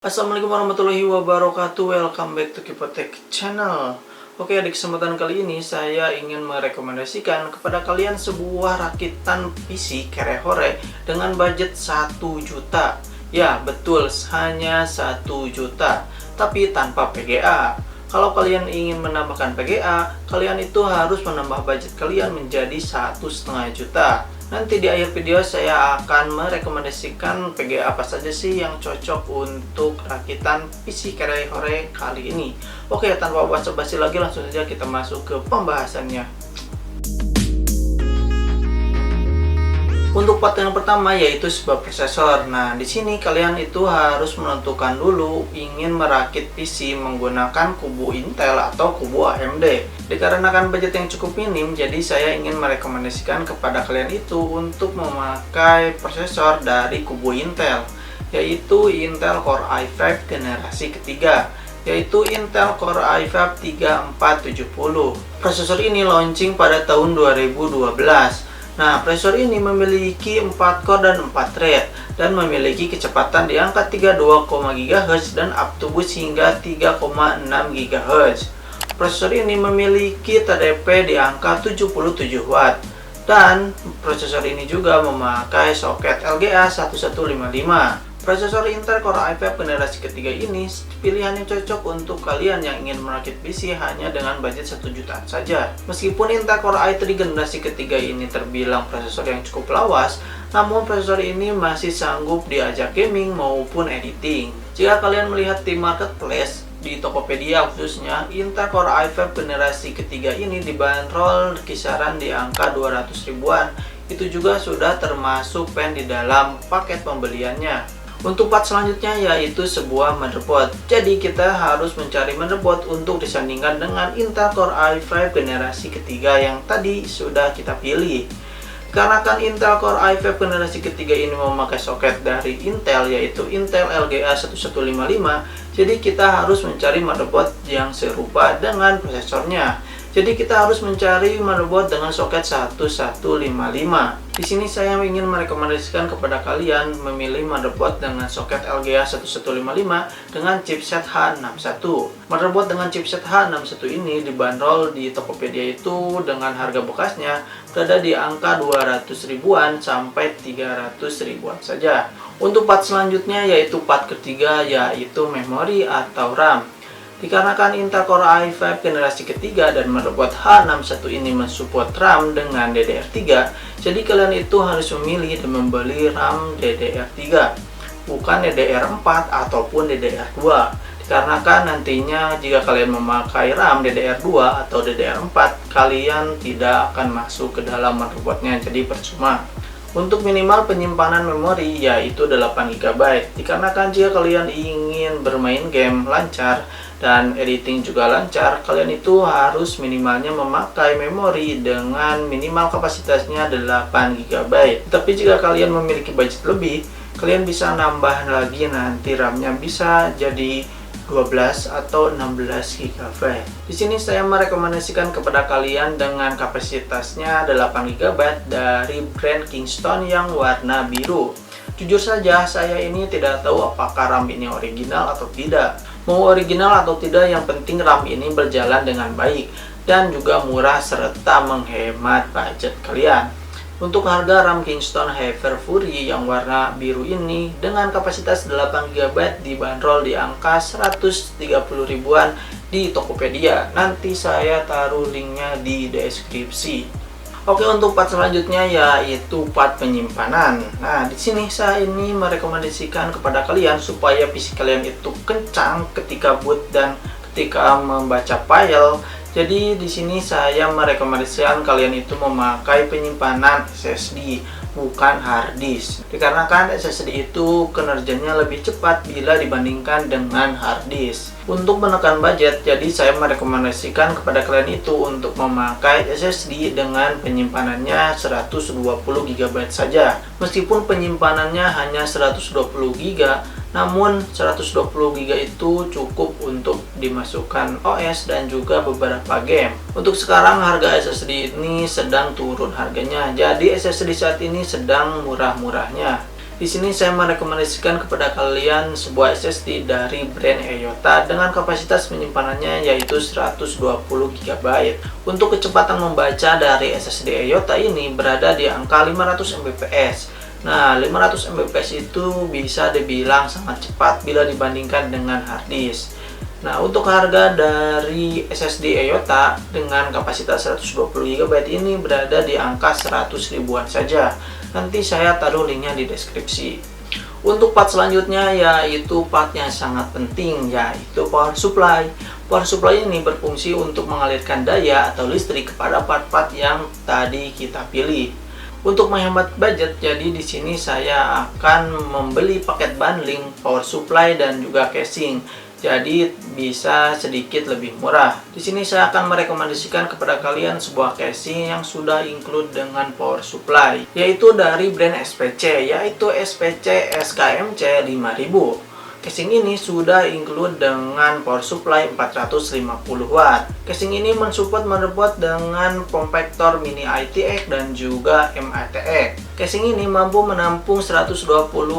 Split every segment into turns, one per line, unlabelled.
Assalamualaikum warahmatullahi wabarakatuh. Welcome back to Kipotech Channel. Oke, di kesempatan kali ini saya ingin merekomendasikan kepada kalian sebuah rakitan PC Kerehore dengan budget 1 juta. Ya, betul, hanya 1 juta, tapi tanpa PGA. Kalau kalian ingin menambahkan PGA, kalian itu harus menambah budget kalian menjadi 1,5 juta. Nanti di akhir video saya akan merekomendasikan PGA apa saja sih yang cocok untuk rakitan PC Kerehore kali ini. Oke, tanpa basa-basi lagi langsung saja kita masuk ke pembahasannya. Untuk part yang pertama yaitu sebuah prosesor. Nah, di sini kalian itu harus menentukan dulu ingin merakit PC menggunakan kubu Intel atau kubu AMD. Dikarenakan budget yang cukup minim, jadi saya ingin merekomendasikan kepada kalian itu untuk memakai prosesor dari kubu Intel, yaitu Intel Core i5 generasi ketiga, yaitu Intel Core i5 3470. Prosesor ini launching pada tahun 2012. Nah, prosesor ini memiliki 4 core dan 4 thread dan memiliki kecepatan di angka 32, GHz dan up to boost hingga 3,6 GHz. Prosesor ini memiliki TDP di angka 77 watt dan prosesor ini juga memakai soket LGA 1155. Prosesor Intel Core i5 generasi ketiga ini pilihan yang cocok untuk kalian yang ingin merakit PC hanya dengan budget 1 jutaan saja. Meskipun Intel Core i3 generasi ketiga ini terbilang prosesor yang cukup lawas, namun prosesor ini masih sanggup diajak gaming maupun editing. Jika kalian melihat di marketplace, di Tokopedia khususnya, Intel Core i5 generasi ketiga ini dibanderol kisaran di angka 200 ribuan. Itu juga sudah termasuk pen di dalam paket pembeliannya. Untuk part selanjutnya yaitu sebuah motherboard. Jadi kita harus mencari motherboard untuk disandingkan dengan Intel Core i5 generasi ketiga yang tadi sudah kita pilih. Karena kan Intel Core i5 generasi ketiga ini memakai soket dari Intel yaitu Intel LGA 1155, jadi kita harus mencari motherboard yang serupa dengan prosesornya. Jadi kita harus mencari motherboard dengan soket 1155. Di sini saya ingin merekomendasikan kepada kalian memilih motherboard dengan soket LGA 1155 dengan chipset H61. Motherboard dengan chipset H61 ini dibanderol di Tokopedia itu dengan harga bekasnya berada di angka 200 ribuan sampai 300 ribuan saja. Untuk part selanjutnya yaitu part ketiga yaitu memori atau RAM. Dikarenakan Intel Core i5 generasi ketiga dan motherboard H61 ini mensupport RAM dengan DDR3, jadi kalian itu harus memilih dan membeli RAM DDR3, bukan DDR4 ataupun DDR2. Dikarenakan nantinya jika kalian memakai RAM DDR2 atau DDR4, kalian tidak akan masuk ke dalam motherboardnya, jadi percuma. Untuk minimal penyimpanan memori yaitu 8 GB. Dikarenakan jika kalian ingin bermain game lancar dan editing juga lancar, kalian itu harus minimalnya memakai memori dengan minimal kapasitasnya 8 GB. Tapi jika kalian memiliki budget lebih, kalian bisa nambah lagi, nanti RAM-nya bisa jadi 12 atau 16 GB. Di sini saya merekomendasikan kepada kalian dengan kapasitasnya 8 GB dari brand Kingston yang warna biru. Jujur saja, saya ini tidak tahu apakah RAM ini original atau tidak. Mau original atau tidak, yang penting RAM ini berjalan dengan baik dan juga murah serta menghemat budget kalian. Untuk harga RAM Kingston Hyper Fury yang warna biru ini dengan kapasitas 8 GB dibanderol di angka 130 ribuan di Tokopedia. Nanti saya taruh linknya di deskripsi. Oke, untuk part selanjutnya yaitu part penyimpanan. Nah, di sini saya ini merekomendasikan kepada kalian supaya PC kalian itu kencang ketika boot dan ketika membaca file. Jadi di sini saya merekomendasikan kalian itu memakai penyimpanan SSD, bukan hard disk. Dikarenakan SSD itu kinerjanya lebih cepat bila dibandingkan dengan hard disk. Untuk menekan budget, jadi saya merekomendasikan kepada kalian itu untuk memakai SSD dengan penyimpanannya 120 GB saja. Meskipun penyimpanannya hanya 120 GB, namun 120 GB itu cukup untuk dimasukkan OS dan juga beberapa game. Untuk sekarang harga SSD ini sedang turun harganya, jadi SSD saat ini sedang murah-murahnya. Di sini saya merekomendasikan kepada kalian sebuah SSD dari brand EYOTA dengan kapasitas penyimpanannya yaitu 120 GB. Untuk kecepatan membaca dari SSD EYOTA ini berada di angka 500 Mbps. Nah, 500 Mbps itu bisa dibilang sangat cepat bila dibandingkan dengan hard disk. Nah, untuk harga dari SSD EYOTA dengan kapasitas 120 GB ini berada di angka 100 ribuan saja. Nanti saya taruh linknya di deskripsi. Untuk part selanjutnya yaitu part yang sangat penting, yaitu power supply. Power supply ini berfungsi untuk mengalirkan daya atau listrik kepada part-part yang tadi kita pilih. Untuk menghemat budget, jadi di sini saya akan membeli paket bundling power supply dan juga casing. Jadi bisa sedikit lebih murah. Di sini saya akan merekomendasikan kepada kalian sebuah casing yang sudah include dengan power supply, yaitu dari brand SPC, yaitu SPC SKMC 5000. Casing ini sudah include dengan power supply 450 watt. Casing ini mensupport motherboard dengan form factor mini ITX dan juga MATX. Casing ini mampu menampung 120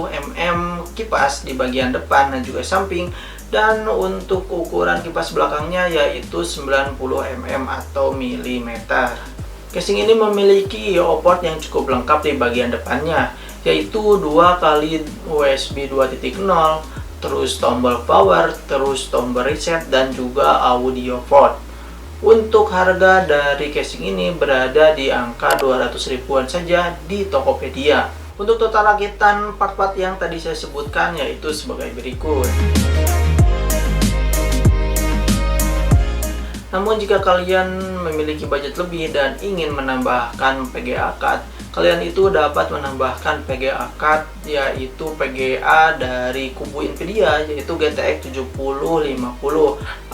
mm kipas di bagian depan dan juga samping, dan untuk ukuran kipas belakangnya yaitu 90 mm atau milimeter. Casing ini memiliki I/O port yang cukup lengkap di bagian depannya, yaitu 2 kali USB 2.0, terus tombol power, terus tombol reset, dan juga audio port. Untuk harga dari casing ini berada di angka 200 ribuan saja di Tokopedia. Untuk total rakitan part-part yang tadi saya sebutkan yaitu sebagai berikut. Namun jika kalian memiliki budget lebih dan ingin menambahkan PGA card, kalian itu dapat menambahkan PGA card yaitu PGA dari kubu Nvidia yaitu GTX 7050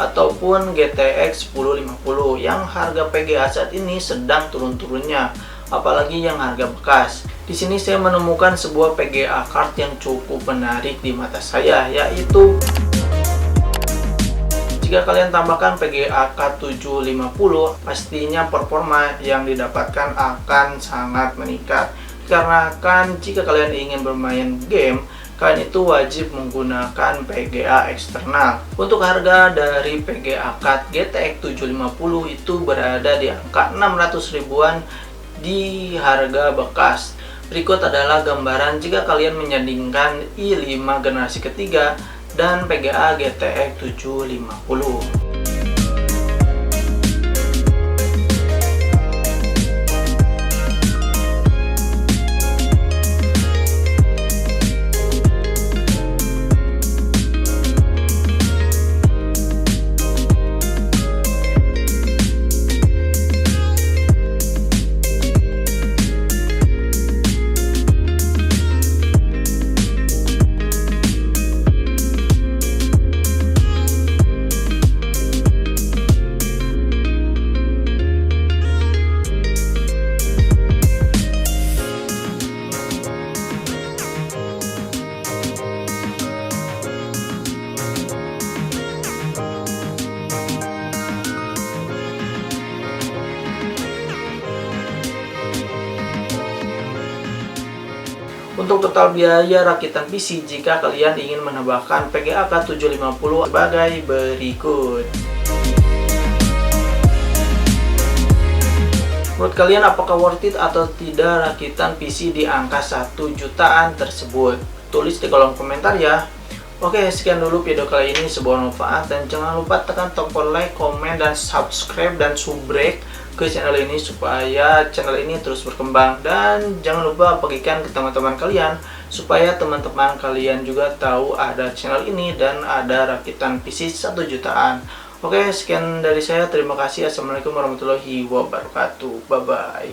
ataupun GTX 1050 yang harga PGA saat ini sedang turun-turunnya, apalagi yang harga bekas. Di sini saya menemukan sebuah PGA card yang cukup menarik di mata saya, yaitu jika kalian tambahkan PGA card 750, pastinya performa yang didapatkan akan sangat meningkat. Dikarenakan jika kalian ingin bermain game, kalian itu wajib menggunakan PGA eksternal. Untuk harga dari PGA card GTX 750 itu berada di angka 600 ribuan di harga bekas. Berikut adalah gambaran jika kalian menyandingkan i5 generasi ketiga dan PGA GTX 750. Untuk total biaya rakitan PC jika kalian ingin menambahkan PGA card 750 sebagai berikut. Menurut kalian apakah worth it atau tidak rakitan PC di angka 1 jutaan tersebut? Tulis di kolom komentar ya. Oke, sekian dulu video kali ini, semoga bermanfaat dan jangan lupa tekan tombol like, komen, dan subscribe dan subrek ke channel ini supaya channel ini terus berkembang, dan jangan lupa bagikan ke teman-teman kalian supaya teman-teman kalian juga tahu ada channel ini dan ada rakitan PC 1 jutaan. Oke, sekian dari saya, terima kasih. Assalamualaikum warahmatullahi wabarakatuh. Bye bye.